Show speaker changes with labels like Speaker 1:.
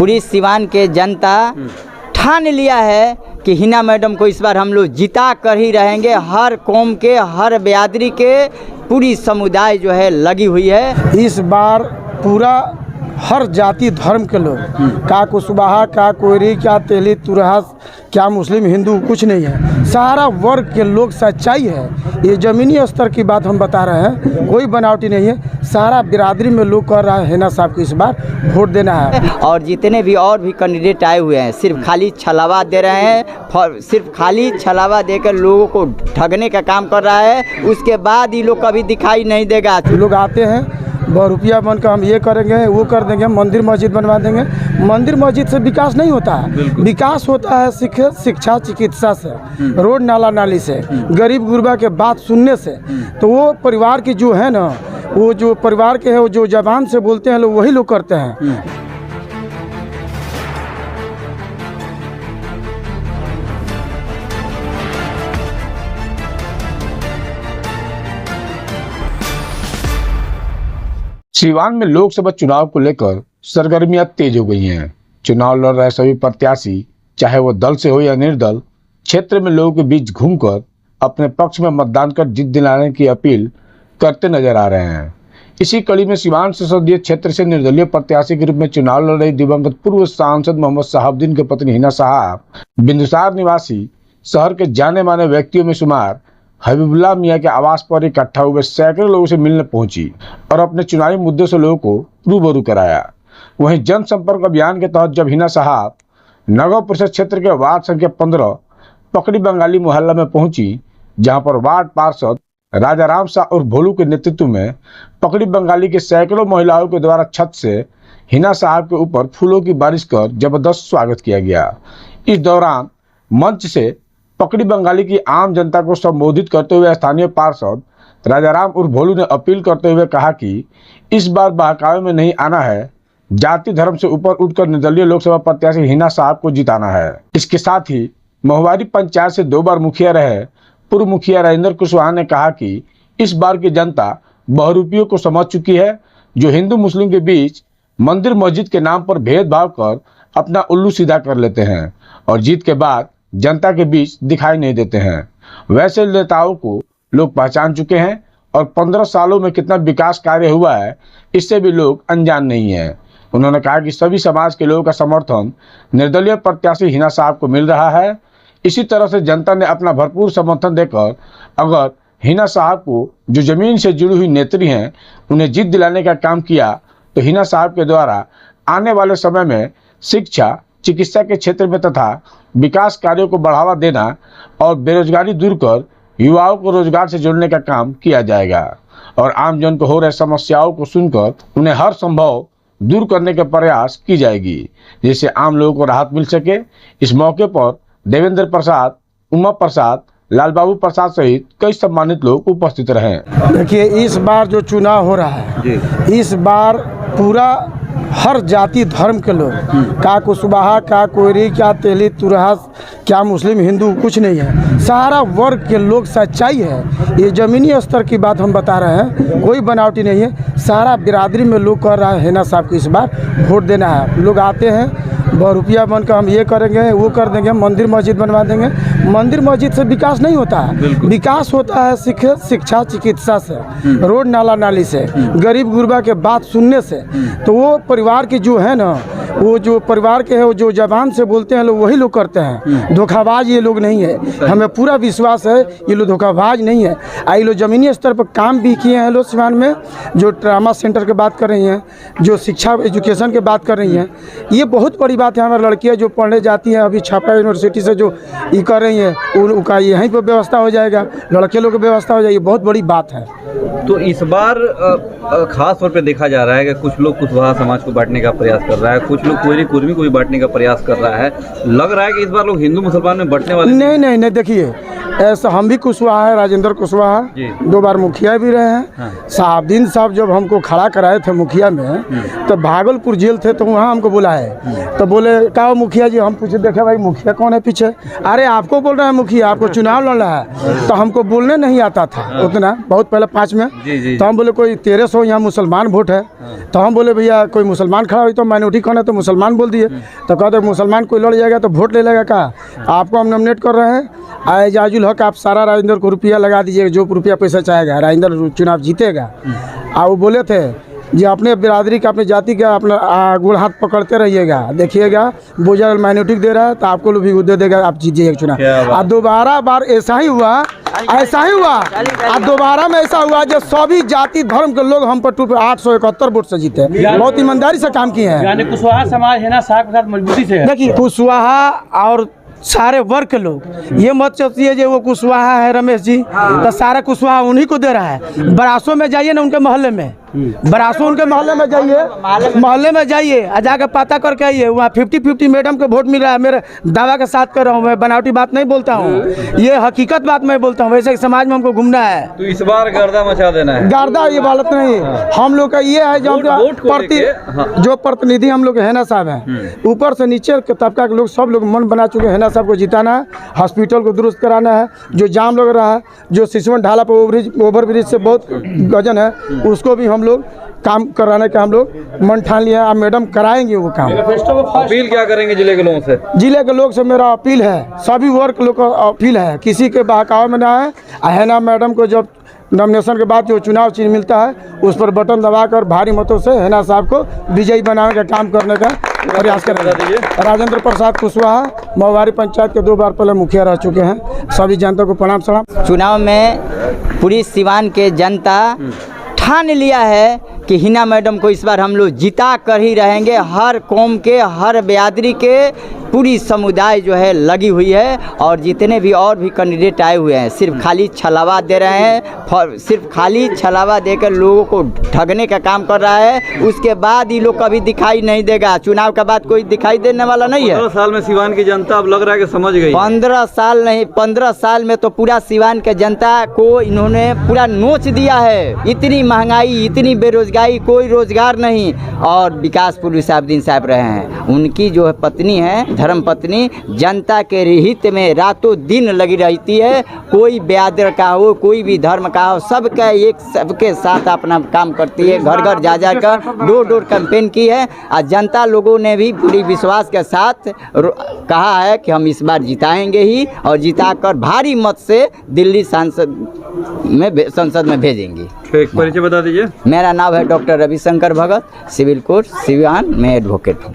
Speaker 1: पूरी सिवान के जनता ठान लिया है कि हिना मैडम को इस बार हम लोग जिता कर ही रहेंगे। हर कौम के, हर बिरादरी के, पूरी समुदाय जो है लगी हुई है।
Speaker 2: इस बार पूरा हर जाति धर्म के लोग, क्या कुशवाहा, क्या कोयरी, क्या तेली, तुरहा, क्या मुस्लिम, हिंदू, कुछ नहीं है। सारा वर्ग के लोग सच्चाई है। ये ज़मीनी स्तर की बात हम बता रहे हैं, कोई बनावटी नहीं है। सारा बिरादरी में लोग कह रहा है हिना साहब को इस बार वोट देना है।
Speaker 1: और जितने भी और भी कैंडिडेट आए हुए हैं सिर्फ खाली छलावा दे रहे हैं, सिर्फ खाली छलावा देकर लोगों को ठगने का काम कर रहा है। उसके बाद ये लोग कभी दिखाई नहीं देगा।
Speaker 2: लोग आते हैं रुपया बन कर हम ये करेंगे, वो कर देंगे, मंदिर मस्जिद बनवा देंगे। मंदिर मस्जिद से विकास नहीं होता है। विकास होता है शिक्षा चिकित्सा से, रोड नाला नाली से, गरीब गुरबा के बात सुनने से। तो वो परिवार की जो है ना, वो जो परिवार के है, वो जो जबान से बोलते हैं लोग, वही लोग करते हैं।
Speaker 3: सिवान में लोकसभा चुनाव को लेकर सरगर्मियां तेज हो गई हैं। चुनाव लड़ रहे सभी प्रत्याशी, चाहे वो दल से हो या निर्दल, क्षेत्र में लोगों के बीच घूमकर अपने पक्ष में मतदान कर जीत दिलाने की अपील करते नजर आ रहे हैं। इसी कड़ी में सिवान संसदीय क्षेत्र से निर्दलीय प्रत्याशी के रूप में चुनाव लड़ रही दिवंगत पूर्व सांसद मोहम्मद शहाबुद्दीन की पत्नी हिना साहब बिंदुसार निवासी शहर के जाने माने व्यक्तियों में शुमार हबीबुल्लाह मियाँ के आवास पर इकट्ठा हुए सैकड़ों लोगों से मिलने पहुंची और अपने चुनावी मुद्दों से लोगों को रूबरू कराया। वहीं जनसंपर्क अभियान के तहत जब हिना साहब नगर परिषद क्षेत्र के वार्ड संख्या 15 पकड़ी बंगाली मोहल्ला में पहुंची, जहां पर वार्ड पार्षद राजाराम शाह और भोलू के नेतृत्व में पकड़ी बंगाली के सैकड़ों महिलाओं के द्वारा छत से हिना साहब के ऊपर फूलों की बारिश कर जबरदस्त स्वागत किया गया। इस दौरान मंच से पकड़ी बंगाली की आम जनता को संबोधित करते हुए स्थानीय पार्षद राजाराम उर्फ भोलू ने अपील करते हुए कहा कि इस बार बहकावे में नहीं आना है, जाति धर्म से ऊपर उठकर निर्दलीय लोकसभा प्रत्याशी हिना साहब को जिताना है। इसके साथ ही महुआरी पंचायत से 2 बार मुखिया रहे पूर्व मुखिया राजेंद्र कुशवाहा ने कहा कि इस बार की जनता बहुरूपियों को समझ चुकी है, जो हिंदू मुस्लिम के बीच मंदिर मस्जिद के नाम पर भेदभाव कर अपना उल्लू सीधा कर लेते हैं और जीत के बाद जनता के बीच दिखाई नहीं देते हैं। वैसे नेताओं को लोग पहचान चुके हैं और 15 सालों में कितना विकास कार्य हुआ है, इससे भी लोग अनजान नहीं है। उन्होंने कहा कि सभी समाज के लोगों का समर्थन निर्दलीय प्रत्याशी हिना साहब को मिल रहा है। इसी तरह से जनता ने अपना भरपूर समर्थन देकर अगर हिना साहब को, जो जमीन से जुड़ी हुई नेत्री हैं, उन्हें जीत दिलाने का काम किया तो हिना साहब के द्वारा आने वाले समय में शिक्षा चिकित्सा के क्षेत्र में तथा विकास कार्यों को बढ़ावा देना और बेरोजगारी दूर कर युवाओं को रोजगार से जोड़ने का काम किया जाएगा और आमजन को हो रहे समस्याओं को सुनकर उन्हें हर संभव दूर करने के प्रयास की जाएगी, जिससे आम लोगों को राहत मिल सके। इस मौके पर देवेंद्र प्रसाद, उमा प्रसाद, लाल बाबू प्रसाद सहित कई सम्मानित लोग उपस्थित रहे।
Speaker 2: देखिए, इस बार जो चुनाव हो रहा है, इस बार पूरा हर जाति धर्म के लोग, क्या कुशवाहा, क्या कोयरी, क्या तेली, तुरहा, क्या मुस्लिम, हिंदू, कुछ नहीं है। सारा वर्ग के लोग सच्चाई है। ये ज़मीनी स्तर की बात हम बता रहे हैं, कोई बनावटी नहीं है। सारा बिरादरी में लोग कह रहा है हिना साहब को इस बार वोट देना है। लोग आते हैं रुपया बन कर हम ये करेंगे, वो कर देंगे, मंदिर मस्जिद बनवा देंगे। मंदिर मस्जिद से विकास नहीं होता है। विकास होता है शिक्षा चिकित्सा से, रोड नाला नाली से, गरीब गुरबा के बात सुनने से। तो वो परिवार की जो है ना, वो जो परिवार के है, वो जो जबान से बोलते हैं लोग, वही लोग करते हैं। धोखाबाज ये लोग नहीं है। हमें पूरा विश्वास है ये लोग धोखाबाज नहीं है। ये लोग ज़मीनी स्तर पर काम भी किए हैं लोग सिवान में, जो ट्रामा सेंटर की बात कर रही हैं, जो शिक्षा एजुकेशन की बात कर रही हैं। ये बहुत बड़ी बात है। हमारी लड़कियाँ जो पढ़ने जाती हैं अभी छपरा यूनिवर्सिटी से जो ये कर रही हैं, उनका यहीं पर व्यवस्था हो जाएगा, लड़के लोग की व्यवस्था हो जाएगी। बहुत बड़ी बात है।
Speaker 4: तो इस बार खास तौर पे देखा जा रहा है कि कुछ लोग कुशवाहा समाज को बांटने का प्रयास कर रहा है, कुछ लोग कोयरी कुर्मी को भी बांटने का प्रयास कर रहा है। लग रहा है कि इस बार लोग हिंदू मुसलमान में बांटने वाले
Speaker 2: नहीं। देखिए, ऐसा हम भी कुशवाहा है, राजेंद्र कुशवाहा 2 बार मुखिया भी रहे हैं। हाँ। शहाबुद्दीन साहब जब हमको खड़ा कराए थे मुखिया में, तो भागलपुर जेल थे, तो वहाँ हमको बुलाए। तो बोले क्या मुखिया जी, हम पूछे देखे भाई मुखिया कौन है पीछे। अरे आपको बोल रहे हैं मुखिया, आपको चुनाव लड़ना है। तो हमको बोलने नहीं आता था उतना, बहुत पहले 5 में।
Speaker 4: जी।
Speaker 2: तो हम बोले कोई 1300 यहाँ मुसलमान वोट है। तो हम बोले भैया कोई मुसलमान खड़ा हुई तो माइनॉरिटी कौन है, तो मुसलमान बोल दिए। तो कहते मुसलमान कोई लड़ जाएगा तो वोट ले लेगा। कहा आपको हम नॉमिनेट कर रहे हैं, एजाजुल हक आप सारा राजेंद्र को रुपया लगा दीजिएगा, जो रुपया पैसा चाहेगा, राजेंद्र चुनाव जीतेगा। और वो बोले थे जी अपने बिरादरी का, अपने जाति का अपना गोड़ हाथ पकड़ते रहिएगा, देखिएगा बोझल माइनॉरिटी दे रहा है तो आपको भी दे देगा, आप जीतिएगा चुनाव। और दोबारा बार ऐसा ही हुआ और दोबारा में ऐसा हुआ जो सभी जाति धर्म के लोग हम पर 871 वोट से जीते। बहुत ईमानदारी से काम किए हैं।
Speaker 5: यानी कुशवाहा समाज है ना साहब के साथ मजबूती से है।
Speaker 2: देखिए कुशवाहा और सारे वर्ग के लोग, ये मत सोचिए जो वो कुशवाहा है रमेश जी, तो सारा कुशवाहा उन्हीं को दे रहा है। बरासों में जाइए ना उनके मोहल्ले में, बरासों उनके मोहल्ले में जाइए, मोहल्ले में जाइए और जाकर पता करके आइए, वहाँ 50-50 मैडम के वोट मिल रहा है। मेरे दावा के साथ कर रहा हूँ, मैं बनावटी बात नहीं बोलता हूँ, ये हकीकत बात मैं बोलता हूँ। वैसे समाज में हमको घूमना है,
Speaker 4: तो इस बार गर्दा मचा देना है।
Speaker 2: गर्दा ये बात नहीं, हम लोग का ये है जो प्रतिनिधि हम लोग हैना साहब हैं, ऊपर से नीचे के तबका के लोग सब लोग मन बना चुके हैं, हैना साहब को जिताना है, हॉस्पिटल को दुरुस्त कराना है, जो जाम लग रहा है, जो सिसवन ढाला पर ओवर ब्रिज से बहुत गजन है, उसको भी हम लोग काम कराने का हम लोग मन ठान लिया। अब मैडम कराएंगे वो काम।
Speaker 4: अपील क्या करेंगे जिले के लोगों से?
Speaker 2: जिले के लोग से मेरा अपील है, सभी वर्ग के लोग का अपील है, किसी के बहकावे में ना है। हैना मैडम को जब नॉमिनेशन के बाद जो चुनाव चिन्ह मिलता है उस पर बटन दबाकर भारी मतों से हैना साहब को विजयी बनाने का काम करने का प्रयास करेंगे। राजेंद्र प्रसाद कुशवाहा महुआरी पंचायत के 2 बार पहले मुखिया रह चुके हैं। सभी जनता को प्रणाम सलाम।
Speaker 1: चुनाव में पूरी सिवान के जनता ठान लिया है कि हिना मैडम को इस बार हम लोग जिता कर ही रहेंगे। हर कौम के, हर बिरादरी के पूरी समुदाय जो है लगी हुई है, और जितने भी और भी कैंडिडेट आए हुए हैं सिर्फ खाली छलावा दे रहे हैं, सिर्फ खाली छलावा देकर लोगों को ठगने का काम कर रहा है। उसके बाद ये लोग कभी दिखाई नहीं देगा, चुनाव के बाद कोई दिखाई देने वाला नहीं है।
Speaker 4: 15 साल में सिवान की जनता अब लग रहा है कि समझ गई।
Speaker 1: 15 साल नहीं, 15 साल में तो पूरा सिवान के जनता को इन्होंने पूरा नोच दिया है। इतनी महंगाई, इतनी बेरोजगारी, कोई रोजगार नहीं, और विकास पुलिस साहब रहे हैं। उनकी जो है पत्नी है, धर्म पत्नी, जनता के हित में रातों दिन लगी रहती है। कोई ब्यादर का हो, कोई भी धर्म का हो, सबके साथ अपना काम करती है। घर घर जा जाकर डोर कैंपेन की है, और जनता लोगों ने भी पूरी विश्वास के साथ कहा है कि हम इस बार जिताएंगे ही, और जिताकर भारी मत से दिल्ली संसद में भेजेंगे।
Speaker 4: एक परिचय बता दीजिए।
Speaker 1: मेरा नाम है डॉक्टर रविशंकर भगत, सिविल कोर्ट सिवान में एडवोकेट हूँ।